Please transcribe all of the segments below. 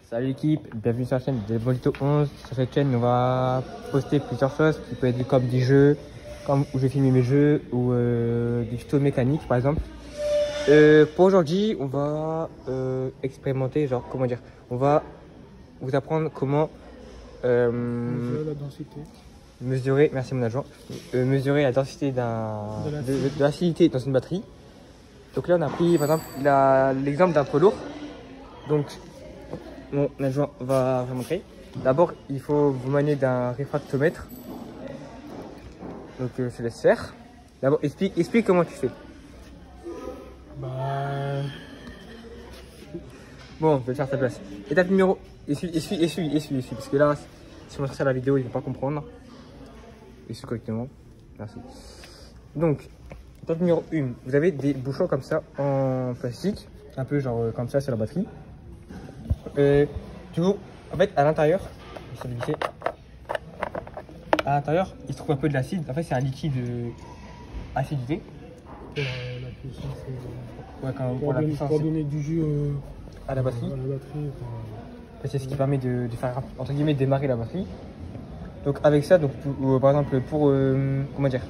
Salut l'équipe, bienvenue sur la chaîne de Bolito 11. Sur cette chaîne, on va poster plusieurs choses qui peuvent être comme des jeux, comme où je vais filmer mes jeux ou des tutos mécaniques par exemple. Pour aujourd'hui, on va expérimenter, genre comment dire, on va vous apprendre comment Mesurer la densité. Mesurer, merci mon agent, mesurer la densité de l'acidité dans une batterie. Donc là, on a pris par exemple l'exemple d'un poids lourd. Donc mon adjoint va vous montrer. D'abord, il faut vous manier d'un réfractomètre. Donc je laisse faire. D'abord, explique comment tu fais. Bah... Bon, je vais le faire à ta place. Étape numéro... Essuie, parce que là, si on montre ça à la vidéo, il ne va pas comprendre. Essuie correctement. Merci. Donc, étape numéro 1. Vous avez des bouchons comme ça en plastique. Un peu genre comme ça sur la batterie. Du coup, en fait, à l'intérieur, à l'intérieur, il se trouve un peu de l'acide. En fait, c'est un liquide acidité. Pour la puissance. Ouais, pour la puissance. Pour donner du jus à la batterie. C'est ce qui permet de faire, entre guillemets, démarrer la batterie. Donc, avec ça, donc, par exemple, pour, comment dire,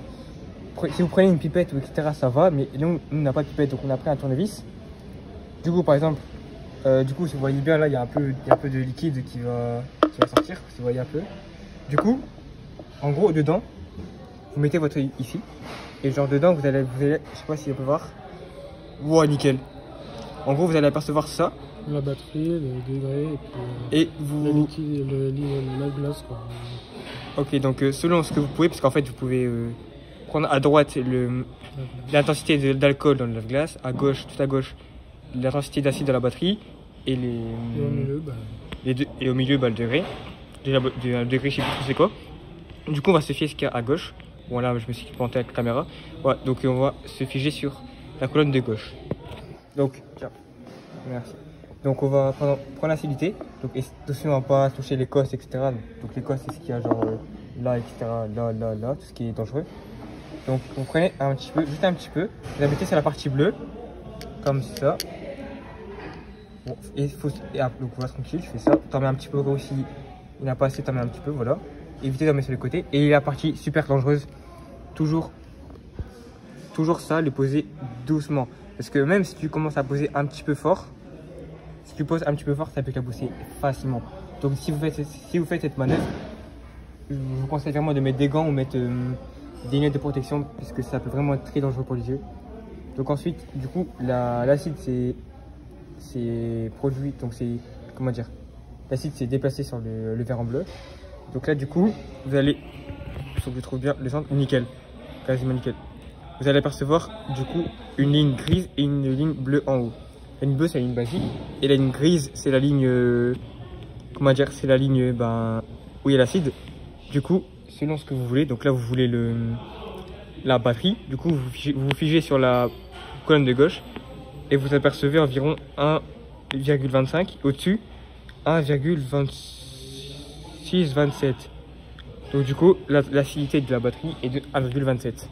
si vous prenez une pipette ou etc., ça va, mais nous, on n'a pas de pipette, donc on a pris un tournevis. Du coup, par exemple, si vous voyez bien là, il y a un peu de liquide qui va sortir, si vous voyez un peu. Du coup, en gros, dedans, vous mettez votre ici, et genre dedans, vous allez je sais pas si on peut voir. Wow, nickel. En gros, vous allez apercevoir ça. La batterie, le degré, et vous... le liquide, la glace, quoi. Ok, donc selon ce que vous pouvez, parce qu'en fait, vous pouvez prendre à droite l'intensité d'alcool dans la glace, à gauche, tout à gauche, l'intensité d'acide dans la batterie, et au milieu, le degré. Déjà, le degré, je sais plus c'est quoi. Du coup, on va se fier ce qu'il y a à gauche. Bon, là, je me suis planté avec la caméra. Ouais, donc on va se figer sur la colonne de gauche. Donc, tiens, merci. Donc, on va prendre l'acidité. Donc, attention à ne pas toucher les cosses, etc. Donc, les cosses, c'est ce qu'il y a genre là, etc. Là, tout ce qui est dangereux. Donc, vous prenez un petit peu, juste un petit peu. Vous la mettez sur la partie bleue, comme ça. Bon, donc on va tranquille, je fais ça. T'en mets un petit peu aussi. Il n'y en a pas assez, t'en mets un petit peu, voilà. Évitez d'en mettre sur le côté. Et la partie super dangereuse, toujours ça, le poser doucement. Parce que même si tu commences à poser un petit peu fort, si tu poses un petit peu fort, ça peut éclabousser facilement. Donc si vous faites cette manœuvre, je vous conseille vraiment de mettre des gants ou mettre des lunettes de protection, parce que ça peut vraiment être très dangereux pour les yeux. Donc ensuite, du coup, l'acide c'est produit, donc c'est, comment dire, l'acide s'est déplacé sur le verre en bleu. Donc là, du coup, vous allez, il faut que je trouve bien le centre, nickel, quasiment nickel. Vous allez apercevoir du coup une ligne grise et une ligne bleue en haut. La ligne bleue, c'est la ligne basique, et la ligne grise, c'est la ligne, comment dire, c'est la ligne où il y a l'acide. Du coup, selon ce que vous voulez, donc là vous voulez la batterie, du coup vous vous figez sur la colonne de gauche et vous apercevez environ 1,25, au-dessus 1,2627. Donc du coup l'acidité de la batterie est de 1,27.